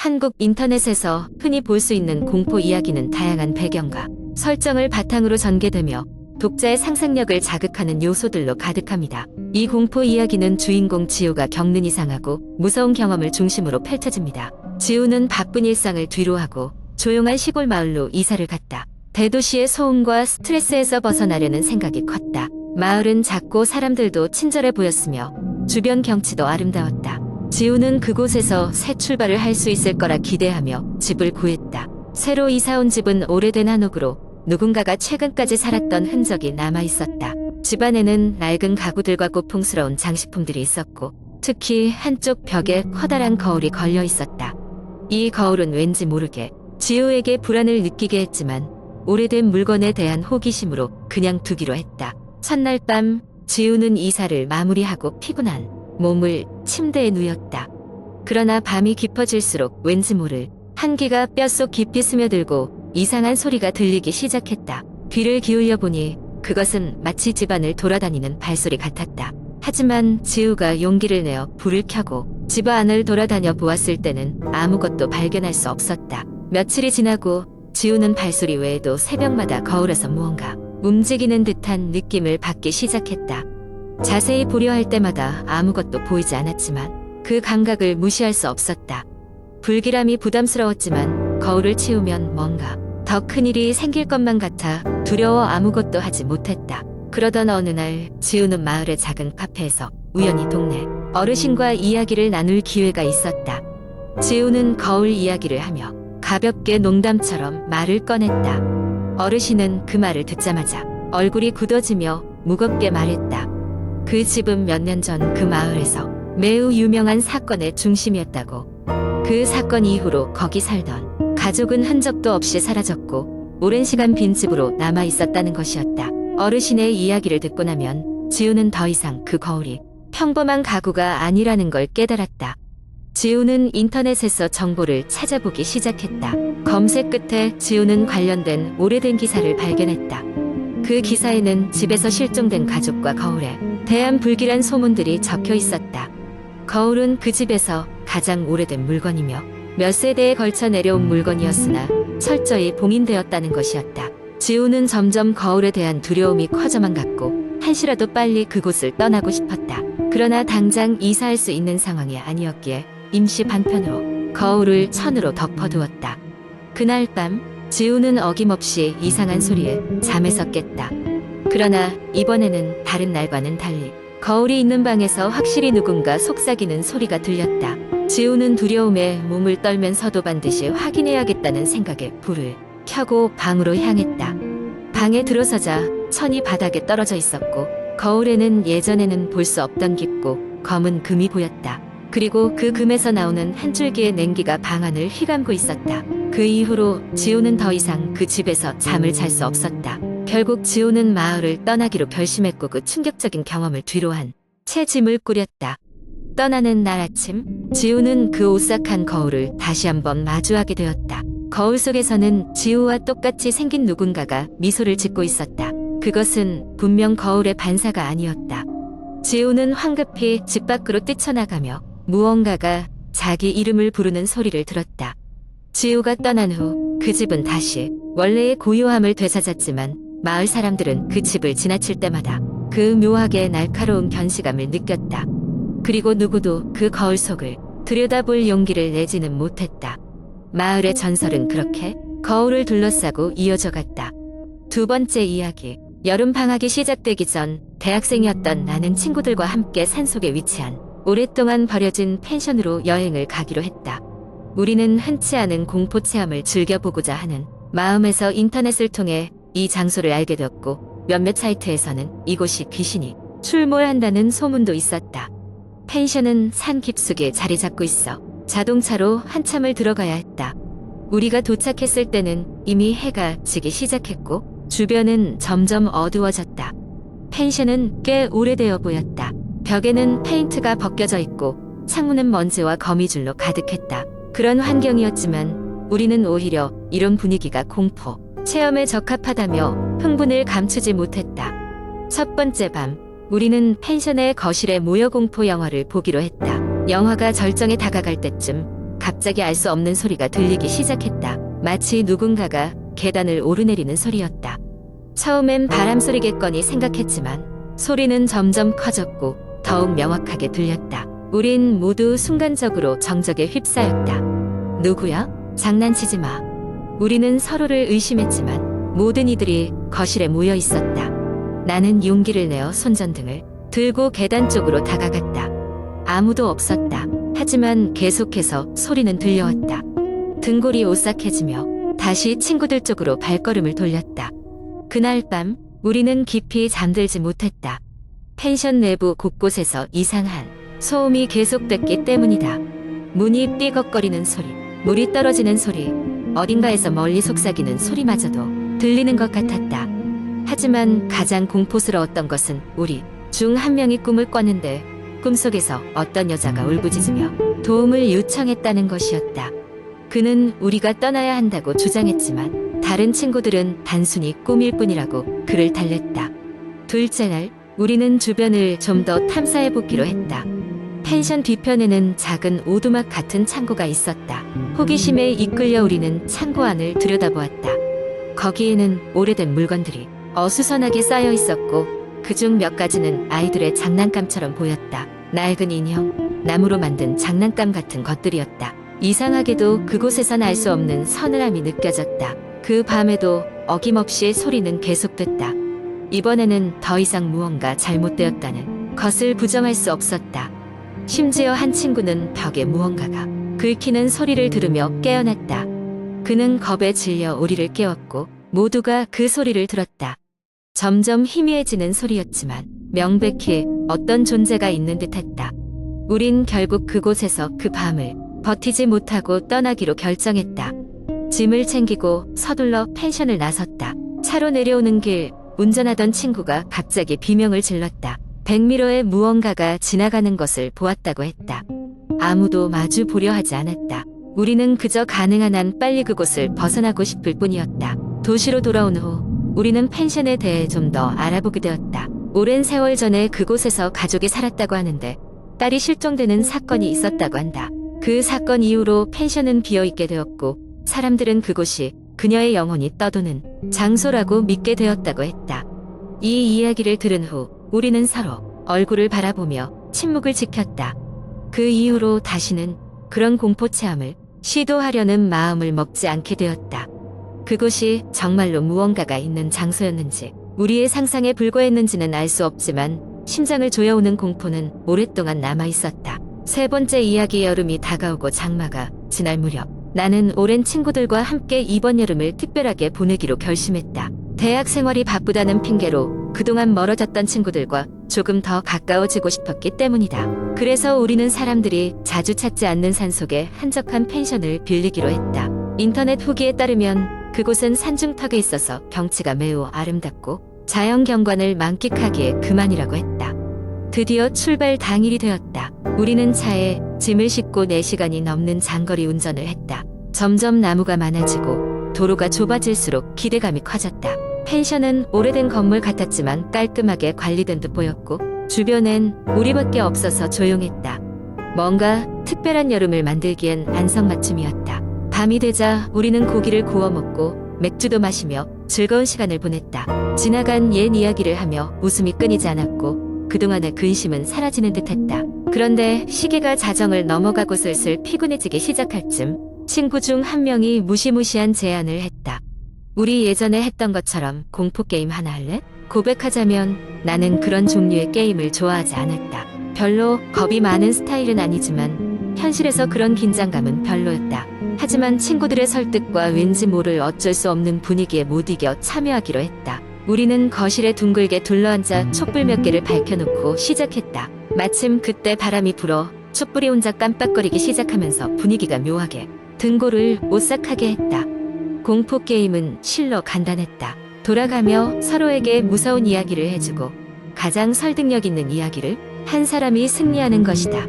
한국 인터넷에서 흔히 볼 수 있는 공포 이야기는 다양한 배경과 설정을 바탕으로 전개되며 독자의 상상력을 자극하는 요소들로 가득합니다. 이 공포 이야기는 주인공 지우가 겪는 이상하고 무서운 경험을 중심으로 펼쳐집니다. 지우는 바쁜 일상을 뒤로하고 조용한 시골 마을로 이사를 갔다. 대도시의 소음과 스트레스에서 벗어나려는 생각이 컸다. 마을은 작고 사람들도 친절해 보였으며 주변 경치도 아름다웠다. 지우는 그곳에서 새 출발을 할 수 있을 거라 기대하며 집을 구했다. 새로 이사 온 집은 오래된 한옥으로 누군가가 최근까지 살았던 흔적이 남아 있었다. 집안에는 낡은 가구들과 고풍스러운 장식품들이 있었고 특히 한쪽 벽에 커다란 거울이 걸려 있었다. 이 거울은 왠지 모르게 지우에게 불안을 느끼게 했지만 오래된 물건에 대한 호기심으로 그냥 두기로 했다. 첫날 밤 지우는 이사를 마무리하고 피곤한 몸을 침대에 누웠다. 그러나 밤이 깊어질수록 왠지 모를 한기가 뼛속 깊이 스며들고 이상한 소리가 들리기 시작했다. 귀를 기울여 보니 그것은 마치 집안을 돌아다니는 발소리 같았다. 하지만 지우가 용기를 내어 불을 켜고 집 안을 돌아다녀 보았을 때는 아무것도 발견할 수 없었다. 며칠이 지나고 지우는 발소리 외에도 새벽마다 거울에서 무언가 움직이는 듯한 느낌을 받기 시작했다. 자세히 보려 할 때마다 아무것도 보이지 않았지만 그 감각을 무시할 수 없었다. 불길함이 부담스러웠지만 거울을 치우면 뭔가 더 큰일이 생길 것만 같아 두려워 아무것도 하지 못했다. 그러던 어느 날 지우는 마을의 작은 카페에서 우연히 동네 어르신과 이야기를 나눌 기회가 있었다. 지우는 거울 이야기를 하며 가볍게 농담처럼 말을 꺼냈다. 어르신은 그 말을 듣자마자 얼굴이 굳어지며 무겁게 말했다. 그 집은 몇 년 전 그 마을에서 매우 유명한 사건의 중심이었다고. 그 사건 이후로 거기 살던 가족은 흔적도 없이 사라졌고 오랜 시간 빈집으로 남아 있었다는 것이었다. 어르신의 이야기를 듣고 나면 지우는 더 이상 그 거울이 평범한 가구가 아니라는 걸 깨달았다. 지우는 인터넷에서 정보를 찾아보기 시작했다. 검색 끝에 지우는 관련된 오래된 기사를 발견했다. 그 기사에는 집에서 실종된 가족과 거울에 대한 불길한 소문들이 적혀 있었다. 거울은 그 집에서 가장 오래된 물건이며 몇 세대에 걸쳐 내려온 물건이었으나 철저히 봉인되었다는 것이었다. 지우는 점점 거울에 대한 두려움이 커져만 갔고 한시라도 빨리 그곳을 떠나고 싶었다. 그러나 당장 이사할 수 있는 상황이 아니었기에 임시 반편으로 거울을 천으로 덮어두었다. 그날 밤 지우는 어김없이 이상한 소리에 잠에서 깼다. 그러나 이번에는 다른 날과는 달리 거울이 있는 방에서 확실히 누군가 속삭이는 소리가 들렸다. 지우는 두려움에 몸을 떨면서도 반드시 확인해야겠다는 생각에 불을 켜고 방으로 향했다. 방에 들어서자 천이 바닥에 떨어져 있었고 거울에는 예전에는 볼 수 없던 깊고 검은 금이 보였다. 그리고 그 금에서 나오는 한 줄기의 냉기가 방 안을 휘감고 있었다. 그 이후로 지우는 더 이상 그 집에서 잠을 잘 수 없었다. 결국 지우는 마을을 떠나기로 결심했고 그 충격적인 경험을 뒤로한 채 짐을 꾸렸다. 떠나는 날 아침 지우는 그 오싹한 거울을 다시 한번 마주하게 되었다. 거울 속에서는 지우와 똑같이 생긴 누군가가 미소를 짓고 있었다. 그것은 분명 거울의 반사가 아니었다. 지우는 황급히 집 밖으로 뛰쳐나가며 무언가가 자기 이름을 부르는 소리를 들었다. 지우가 떠난 후 그 집은 다시 원래의 고요함을 되찾았지만 마을 사람들은 그 집을 지나칠 때마다 그 묘하게 날카로운 견시감을 느꼈다. 그리고 누구도 그 거울 속을 들여다볼 용기를 내지는 못했다. 마을의 전설은 그렇게 거울을 둘러싸고 이어져 갔다. 두 번째 이야기. 여름 방학이 시작되기 전 대학생이었던 나는 친구들과 함께 산속에 위치한 오랫동안 버려진 펜션으로 여행을 가기로 했다. 우리는 흔치 않은 공포 체험을 즐겨보고자 하는 마음에서 인터넷을 통해 이 장소를 알게 되었고 몇몇 사이트에서는 이곳이 귀신이 출몰한다는 소문도 있었다. 펜션은 산 깊숙이 자리 잡고 있어 자동차로 한참을 들어가야 했다. 우리가 도착했을 때는 이미 해가 지기 시작했고 주변은 점점 어두워졌다. 펜션은 꽤 오래되어 보였다. 벽에는 페인트가 벗겨져 있고 창문은 먼지와 거미줄로 가득했다. 그런 환경이었지만 우리는 오히려 이런 분위기가 공포 체험에 적합하다며 흥분을 감추지 못했다. 첫 번째 밤 우리는 펜션의 거실에 모여 공포 영화를 보기로 했다. 영화가 절정에 다가갈 때쯤 갑자기 알 수 없는 소리가 들리기 시작했다. 마치 누군가가 계단을 오르내리는 소리였다. 처음엔 바람 소리겠거니 생각했지만 소리는 점점 커졌고 더욱 명확하게 들렸다. 우린 모두 순간적으로 정적에 휩싸였다. 누구야? 장난치지 마. 우리는 서로를 의심했지만 모든 이들이 거실에 모여 있었다. 나는 용기를 내어 손전등을 들고 계단 쪽으로 다가갔다. 아무도 없었다. 하지만 계속해서 소리는 들려왔다. 등골이 오싹해지며 다시 친구들 쪽으로 발걸음을 돌렸다. 그날 밤 우리는 깊이 잠들지 못했다. 펜션 내부 곳곳에서 이상한 소음이 계속됐기 때문이다. 문이 삐걱거리는 소리, 물이 떨어지는 소리, 어딘가에서 멀리 속삭이는 소리마저도 들리는 것 같았다. 하지만 가장 공포스러웠던 것은 우리 중 한 명이 꿈을 꿨는데 꿈속에서 어떤 여자가 울부짖으며 도움을 요청했다는 것이었다. 그는 우리가 떠나야 한다고 주장했지만 다른 친구들은 단순히 꿈일 뿐이라고 그를 달랬다. 둘째 날 우리는 주변을 좀 더 탐사해보기로 했다. 펜션 뒤편에는 작은 오두막 같은 창고가 있었다. 호기심에 이끌려 우리는 창고 안을 들여다보았다. 거기에는 오래된 물건들이 어수선하게 쌓여 있었고 그중 몇 가지는 아이들의 장난감처럼 보였다. 낡은 인형, 나무로 만든 장난감 같은 것들이었다. 이상하게도 그곳에선 알 수 없는 서늘함이 느껴졌다. 그 밤에도 어김없이 소리는 계속됐다. 이번에는 더 이상 무언가 잘못되었다는 것을 부정할 수 없었다. 심지어 한 친구는 벽에 무언가가 긁히는 소리를 들으며 깨어났다. 그는 겁에 질려 우리를 깨웠고 모두가 그 소리를 들었다. 점점 희미해지는 소리였지만 명백히 어떤 존재가 있는 듯했다. 우린 결국 그곳에서 그 밤을 버티지 못하고 떠나기로 결정했다. 짐을 챙기고 서둘러 펜션을 나섰다. 차로 내려오는 길 운전하던 친구가 갑자기 비명을 질렀다. 100m에 무언가가 지나가는 것을 보았다고 했다. 아무도 마주 보려 하지 않았다. 우리는 그저 가능한 한 빨리 그곳을 벗어나고 싶을 뿐이었다. 도시로 돌아온 후 우리는 펜션에 대해 좀 더 알아보게 되었다. 오랜 세월 전에 그곳에서 가족이 살았다고 하는데 딸이 실종되는 사건이 있었다고 한다. 그 사건 이후로 펜션은 비어있게 되었고 사람들은 그곳이 그녀의 영혼이 떠도는 장소라고 믿게 되었다고 했다. 이 이야기를 들은 후 우리는 서로 얼굴을 바라보며 침묵을 지켰다. 그 이후로 다시는 그런 공포 체험을 시도하려는 마음을 먹지 않게 되었다. 그곳이 정말로 무언가가 있는 장소였는지 우리의 상상에 불과했는지는 알 수 없지만 심장을 조여오는 공포는 오랫동안 남아있었다. 세 번째 이야기. 여름이 다가오고 장마가 지날 무렵 나는 오랜 친구들과 함께 이번 여름을 특별하게 보내기로 결심했다. 대학 생활이 바쁘다는 핑계로 그동안 멀어졌던 친구들과 조금 더 가까워지고 싶었기 때문이다. 그래서 우리는 사람들이 자주 찾지 않는 산속의 한적한 펜션을 빌리기로 했다. 인터넷 후기에 따르면 그곳은 산중턱에 있어서 경치가 매우 아름답고 자연 경관을 만끽하기에 그만이라고 했다. 드디어 출발 당일이 되었다. 우리는 차에 짐을 싣고 4시간이 넘는 장거리 운전을 했다. 점점 나무가 많아지고 도로가 좁아질수록 기대감이 커졌다. 펜션은 오래된 건물 같았지만 깔끔하게 관리된 듯 보였고 주변엔 우리밖에 없어서 조용했다. 뭔가 특별한 여름을 만들기엔 안성맞춤이었다. 밤이 되자 우리는 고기를 구워 먹고 맥주도 마시며 즐거운 시간을 보냈다. 지나간 옛 이야기를 하며 웃음이 끊이지 않았고 그동안의 근심은 사라지는 듯했다. 그런데 시계가 자정을 넘어가고 슬슬 피곤해지기 시작할 쯤 친구 중 한 명이 무시무시한 제안을 했다. 우리 예전에 했던 것처럼 공포게임 하나 할래? 고백하자면 나는 그런 종류의 게임을 좋아하지 않았다. 별로 겁이 많은 스타일은 아니지만 현실에서 그런 긴장감은 별로였다. 하지만 친구들의 설득과 왠지 모를 어쩔 수 없는 분위기에 못 이겨 참여하기로 했다. 우리는 거실에 둥글게 둘러앉아 촛불 몇 개를 밝혀놓고 시작했다. 마침 그때 바람이 불어 촛불이 혼자 깜빡거리기 시작하면서 분위기가 묘하게 등골을 오싹하게 했다. 공포게임은 실로 간단했다. 돌아가며 서로에게 무서운 이야기를 해주고 가장 설득력 있는 이야기를 한 사람이 승리하는 것이다.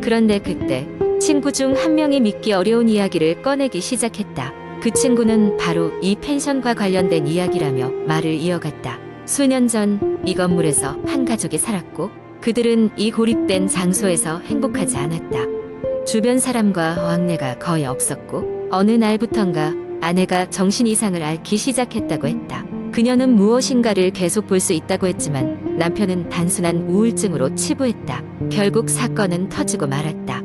그런데 그때 친구 중 한 명이 믿기 어려운 이야기를 꺼내기 시작했다. 그 친구는 바로 이 펜션과 관련된 이야기라며 말을 이어갔다. 수년 전 이 건물에서 한 가족이 살았고 그들은 이 고립된 장소에서 행복하지 않았다. 주변 사람과 왕래가 거의 없었고 어느 날부턴가 아내가 정신 이상을 앓기 시작했다고 했다. 그녀는 무엇인가를 계속 볼 수 있다고 했지만 남편은 단순한 우울증으로 치부했다. 결국 사건은 터지고 말았다.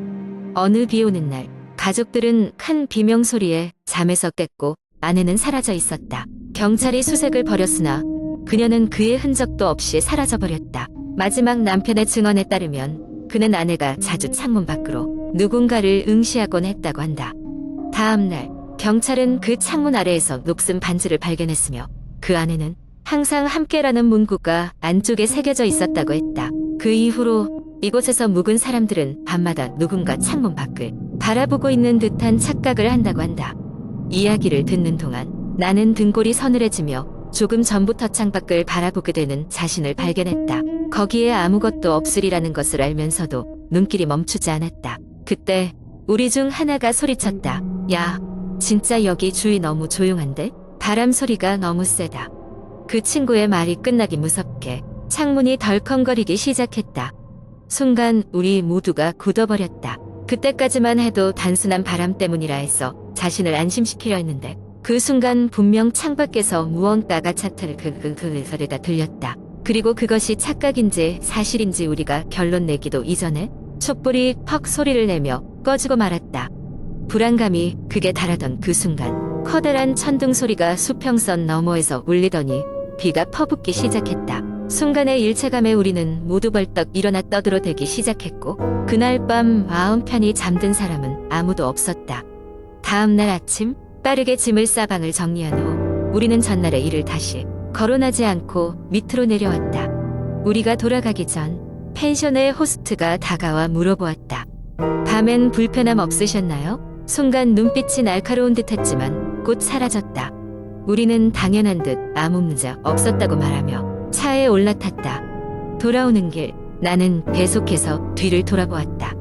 어느 비 오는 날 가족들은 큰 비명 소리에 잠에서 깼고 아내는 사라져 있었다. 경찰이 수색을 벌였으나 그녀는 그의 흔적도 없이 사라져버렸다. 마지막 남편의 증언에 따르면 그는 아내가 자주 창문 밖으로 누군가를 응시하곤 했다고 한다. 다음 날 경찰은 그 창문 아래에서 녹슨 반지를 발견했으며 그 안에는 항상 함께라는 문구가 안쪽에 새겨져 있었다고 했다. 그 이후로 이곳에서 묵은 사람들은 밤마다 누군가 창문 밖을 바라보고 있는 듯한 착각을 한다고 한다. 이야기를 듣는 동안 나는 등골이 서늘해지며 조금 전부터 창밖을 바라보게 되는 자신을 발견했다. 거기에 아무것도 없으리라는 것을 알면서도 눈길이 멈추지 않았다. 그때 우리 중 하나가 소리쳤다. 야, 진짜 여기 주위 너무 조용한데? 바람 소리가 너무 세다. 그 친구의 말이 끝나기 무섭게 창문이 덜컹거리기 시작했다. 순간 우리 모두가 굳어버렸다. 그때까지만 해도 단순한 바람 때문이라 해서 자신을 안심시키려 했는데 그 순간 분명 창밖에서 무언가가 차트를 소리가 들렸다. 그리고 그것이 착각인지 사실인지 우리가 결론 내기도 이전에 촛불이 퍽 소리를 내며 꺼지고 말았다. 불안감이 극에 달하던 그 순간 커다란 천둥 소리가 수평선 너머에서 울리더니 비가 퍼붓기 시작했다. 순간의 일체감에 우리는 모두 벌떡 일어나 떠들어대기 시작했고 그날 밤 마음 편히 잠든 사람은 아무도 없었다. 다음 날 아침 빠르게 짐을 싸방을 정리한 후 우리는 전날의 일을 다시 거론하지 않고 밑으로 내려왔다. 우리가 돌아가기 전 펜션의 호스트가 다가와 물어보았다. 밤엔 불편함 없으셨나요? 순간 눈빛이 날카로운 듯했지만 곧 사라졌다. 우리는 당연한 듯 아무 문제 없었다고 말하며 차에 올라탔다. 돌아오는 길 나는 계속해서 뒤를 돌아보았다.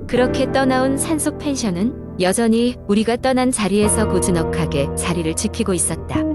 그렇게 떠나온 산속 펜션은 여전히 우리가 떠난 자리에서 고즈넉하게 자리를 지키고 있었다.